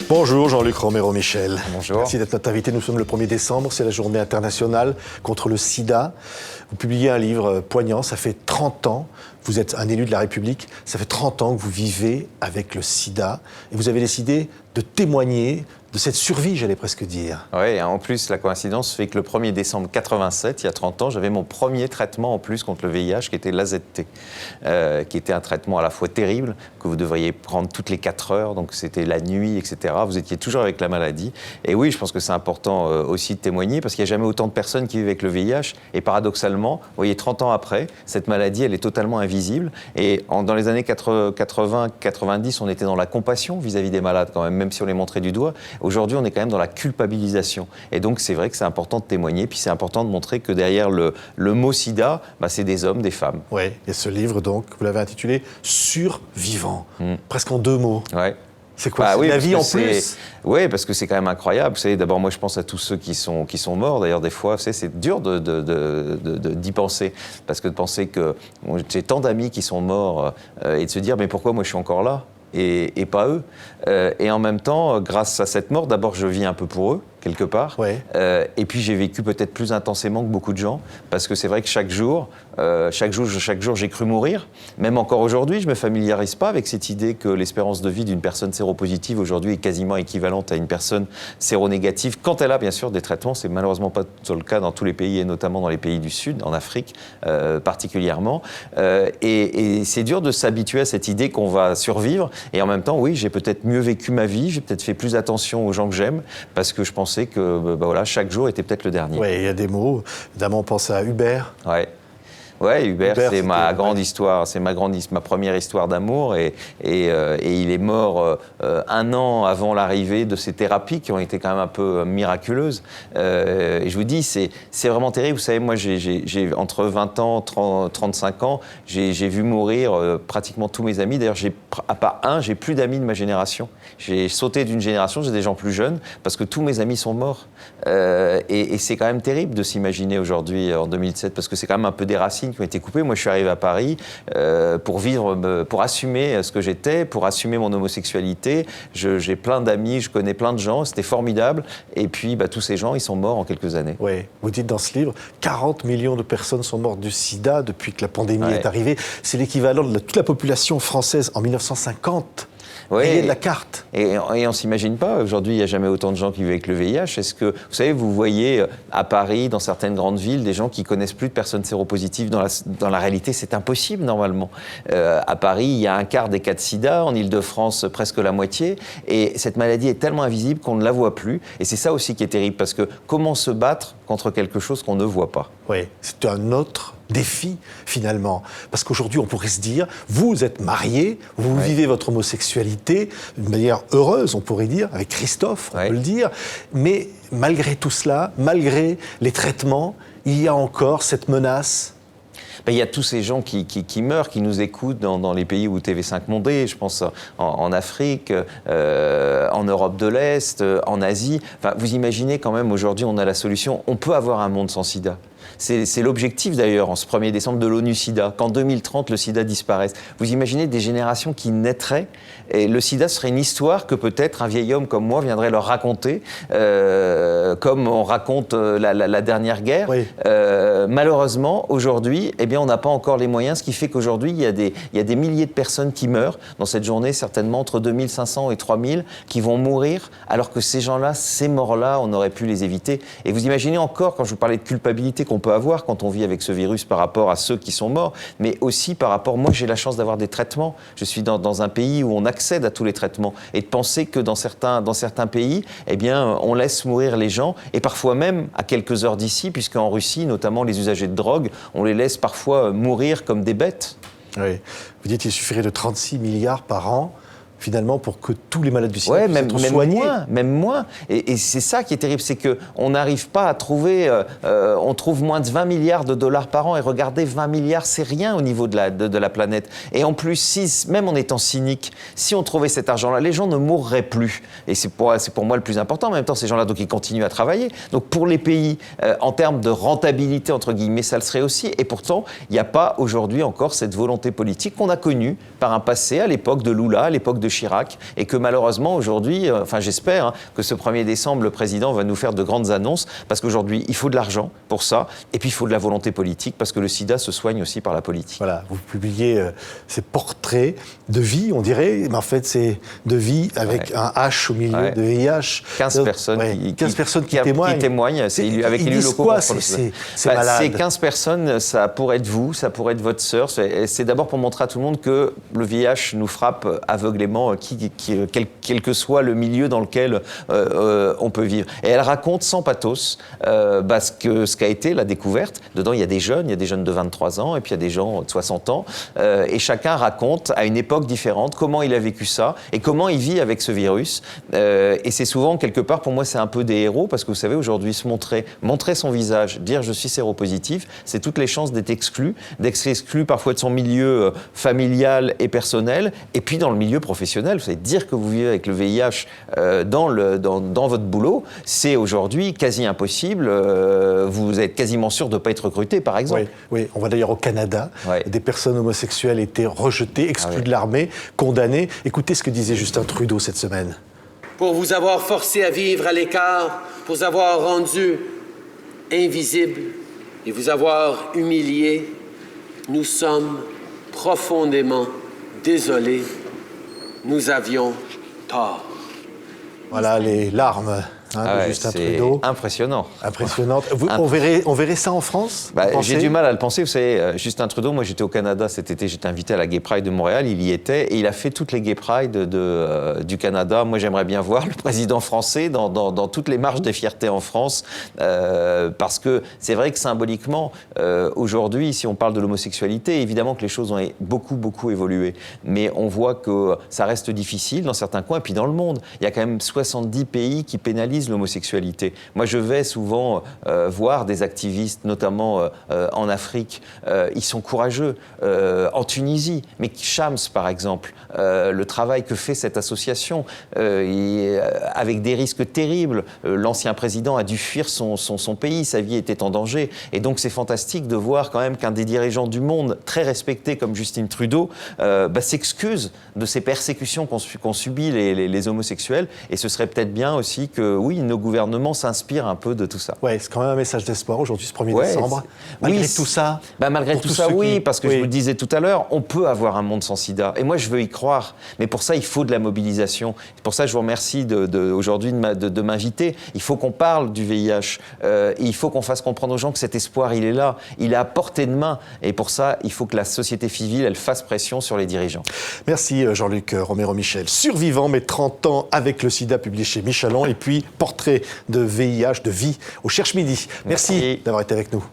Bonjour Jean-Luc Romero-Michel. Bonjour. Merci d'être notre invité. Nous sommes le 1er décembre, c'est la journée internationale contre le sida. Vous publiez un livre poignant, ça fait 30 ans. Vous êtes un élu de la République, ça fait 30 ans que vous vivez avec le sida. Et vous avez décidé de témoigner de cette survie, j'allais presque dire. Oui, en plus, la coïncidence fait que le 1er décembre 87, il y a 30 ans, j'avais mon premier traitement en plus contre le VIH, qui était l'AZT, qui était un traitement à la fois terrible, que vous devriez prendre toutes les 4 heures, donc c'était la nuit, etc. Vous étiez toujours avec la maladie. Et oui, je pense que c'est important aussi de témoigner, parce qu'il n'y a jamais autant de personnes qui vivent avec le VIH. Et paradoxalement, vous voyez, 30 ans après, cette maladie, elle est totalement invisible. Et dans les années 80-90, on était dans la compassion vis-à-vis des malades, quand même si on les montrait du doigt. Aujourd'hui, on est quand même dans la culpabilisation. Et donc, c'est vrai que c'est important de témoigner, puis c'est important de montrer que derrière le mot sida, c'est des hommes, des femmes. Oui, et ce livre, donc, vous l'avez intitulé « Survivant », presque en 2 mots. Ouais. C'est quoi, c'est la vie en plus? Oui, parce que c'est quand même incroyable. Vous savez, d'abord, moi, je pense à tous ceux qui sont morts. D'ailleurs, des fois, vous savez, c'est dur d'y penser. Parce que de penser que j'ai tant d'amis qui sont morts et de se dire, mais pourquoi moi, je suis encore là et pas eux. Et en même temps, grâce à cette mort, d'abord, je vis un peu pour eux, quelque part. Ouais. Et puis, j'ai vécu peut-être plus intensément que beaucoup de gens. Parce que c'est vrai que chaque jour, j'ai cru mourir. Même encore aujourd'hui, je ne me familiarise pas avec cette idée que l'espérance de vie d'une personne séropositive aujourd'hui est quasiment équivalente à une personne séronégative. Quand elle a, bien sûr, des traitements, c'est malheureusement pas le cas dans tous les pays, et notamment dans les pays du Sud, en Afrique particulièrement. Et c'est dur de s'habituer à cette idée qu'on va survivre. Et en même temps, oui, j'ai peut-être mieux vécu ma vie, j'ai peut-être fait plus attention aux gens que j'aime, parce que je pensais que voilà, chaque jour était peut-être le dernier. Oui, il y a des mots. Évidemment, on pense à Hubert. Ouais, Hubert, c'est ma grande histoire, c'est ma première histoire d'amour, et il est mort 1 an avant l'arrivée de ces thérapies qui ont été quand même un peu miraculeuses. Et je vous dis, c'est vraiment terrible. Vous savez, moi, j'ai entre 20 ans, 35 ans, j'ai vu mourir pratiquement tous mes amis. D'ailleurs, à part un, j'ai plus d'amis de ma génération. J'ai sauté d'une génération, j'ai des gens plus jeunes, parce que tous mes amis sont morts. Et c'est quand même terrible de s'imaginer aujourd'hui, en 2007, parce que c'est quand même un peu des racines qui ont été coupées. Moi, je suis arrivé à Paris pour assumer ce que j'étais, pour assumer mon homosexualité. J'ai plein d'amis, je connais plein de gens, c'était formidable. Et puis, tous ces gens, ils sont morts en quelques années. Oui, vous dites dans ce livre, 40 millions de personnes sont mortes du sida depuis que la pandémie est arrivée. C'est l'équivalent de toute la population française en 1950. Oui, de la carte. Et on ne s'imagine pas. Aujourd'hui, il n'y a jamais autant de gens qui vivent avec le VIH. Est-ce que, vous savez, vous voyez à Paris, dans certaines grandes villes, des gens qui connaissent plus de personnes séropositives. Dans la réalité, c'est impossible, normalement. À Paris, il y a 1/4 des cas de sida. En Île-de-France, presque la moitié. Et cette maladie est tellement invisible qu'on ne la voit plus. Et c'est ça aussi qui est terrible. Parce que comment se battre contre quelque chose qu'on ne voit pas? Oui, c'est un autre défi, finalement. Parce qu'aujourd'hui, on pourrait se dire, vous êtes marié, vous vivez votre homosexualité d'une manière heureuse, on pourrait dire, avec Christophe, on peut le dire. Mais malgré tout cela, malgré les traitements, il y a encore cette menace. Il y a tous ces gens qui meurent, qui nous écoutent dans les pays où TV5 Monde, je pense en Afrique, en Europe de l'Est, en Asie. Enfin, vous imaginez quand même, aujourd'hui, on a la solution. On peut avoir un monde sans sida. C'est l'objectif d'ailleurs, en ce 1er décembre, de l'ONU-SIDA, qu'en 2030, le sida disparaisse. Vous imaginez des générations qui naîtraient, et le sida serait une histoire que peut-être un vieil homme comme moi viendrait leur raconter, comme on raconte la dernière guerre. Oui. Malheureusement, aujourd'hui, on n'a pas encore les moyens, ce qui fait qu'aujourd'hui, il y a des milliers de personnes qui meurent dans cette journée, certainement entre 2500 et 3000, qui vont mourir, alors que ces gens-là, ces morts-là, on aurait pu les éviter. Et vous imaginez encore, quand je vous parlais de culpabilité qu'on peut avoir quand on vit avec ce virus par rapport à ceux qui sont morts, mais aussi par rapport... Moi, j'ai la chance d'avoir des traitements. Je suis dans un pays où on accède à tous les traitements. Et de penser que dans certains pays, on laisse mourir les gens, et parfois même à quelques heures d'ici, puisqu'en Russie, notamment les usagers de drogue, on les laisse parfois mourir comme des bêtes. Oui. Vous dites qu'il suffirait de 36 milliards par an finalement, pour que tous les malades du sida puissent être soignés. Même moins. Et c'est ça qui est terrible, c'est qu'on n'arrive pas à trouver... on trouve moins de 20 milliards de dollars par an, et regardez, 20 milliards, c'est rien au niveau de la planète. Et en plus, même en étant cynique, si on trouvait cet argent-là, les gens ne mourraient plus. Et c'est pour moi le plus important. En même temps, ces gens-là, donc, ils continuent à travailler. Donc, pour les pays, en termes de rentabilité, entre guillemets, ça le serait aussi. Et pourtant, il n'y a pas aujourd'hui encore cette volonté politique qu'on a connue par un passé, à l'époque de Lula, à l'époque de Chirac, et que malheureusement aujourd'hui, enfin j'espère hein, que ce 1er décembre, le président va nous faire de grandes annonces, parce qu'aujourd'hui, il faut de l'argent pour ça, et puis il faut de la volonté politique, parce que le sida se soigne aussi par la politique. Voilà, vous publiez ces portraits de vie, on dirait, mais en fait c'est de vie avec un H au milieu de VIH. 15 personnes, 15 personnes qui témoignent. Qui témoignent, avec élus locaux. Quoi, c'est malade. Ces 15 personnes, ça pourrait être vous, ça pourrait être votre sœur. C'est d'abord pour montrer à tout le monde que le VIH nous frappe aveuglément, quel que soit le milieu dans lequel on peut vivre. Et elle raconte sans pathos ce qu'a été la découverte. Dedans, il y a des jeunes de 23 ans, et puis il y a des gens de 60 ans. Et chacun raconte à une époque différente comment il a vécu ça et comment il vit avec ce virus. Et c'est souvent, quelque part, pour moi, c'est un peu des héros, parce que vous savez, aujourd'hui, montrer son visage, dire je suis séropositif, c'est toutes les chances d'être exclu parfois de son milieu familial et personnel, et puis dans le milieu professionnel. Vous savez, dire que vous vivez avec le VIH dans votre boulot, c'est aujourd'hui quasi impossible. Vous êtes quasiment sûr de ne pas être recruté, par exemple. Oui, on va d'ailleurs au Canada. Des personnes homosexuelles étaient rejetées, exclues de l'armée, condamnées. Écoutez ce que disait Justin Trudeau cette semaine. Pour vous avoir forcé à vivre à l'écart, pour vous avoir rendu invisible et vous avoir humilié, nous sommes profondément désolés. Nous avions tort. Voilà les larmes de Justin Trudeau. Impressionnant. Impressionnante. On verrait ça en France? J'ai du mal à le penser. Vous savez, Justin Trudeau, moi j'étais au Canada cet été, j'étais invité à la Gay Pride de Montréal, il y était, et il a fait toutes les Gay Pride du Canada. Moi j'aimerais bien voir le président français dans toutes les marches des fiertés en France, parce que c'est vrai que symboliquement, aujourd'hui, si on parle de l'homosexualité, évidemment que les choses ont beaucoup évolué. Mais on voit que ça reste difficile dans certains coins, et puis dans le monde. Il y a quand même 70 pays qui pénalisent l'homosexualité. Moi, je vais souvent voir des activistes, notamment en Afrique. Ils sont courageux. En Tunisie, mais Shams, par exemple, le travail que fait cette association, avec des risques terribles. L'ancien président a dû fuir son pays, sa vie était en danger. Et donc, c'est fantastique de voir quand même qu'un des dirigeants du monde, très respecté comme Justin Trudeau, s'excuse de ces persécutions qu'ont subies les homosexuels. Et ce serait peut-être bien aussi que, oui, nos gouvernements s'inspirent un peu de tout ça. Oui, c'est quand même un message d'espoir aujourd'hui, ce 1er décembre. Malgré tout ça. Malgré tout ça, oui, parce que je vous le disais tout à l'heure, on peut avoir un monde sans sida. Et moi, je veux y croire. Mais pour ça, il faut de la mobilisation. Pour ça, je vous remercie aujourd'hui de m'inviter. Il faut qu'on parle du VIH. Il faut qu'on fasse comprendre aux gens que cet espoir, il est là. Il est à portée de main. Et pour ça, il faut que la société civile, elle fasse pression sur les dirigeants. Merci Jean-Luc Romero-Michel. Survivant, mais 30 ans avec le sida, publié chez Michelin. Et puis, portrait de VIH, de vie, au Cherche Midi. Merci d'avoir été avec nous.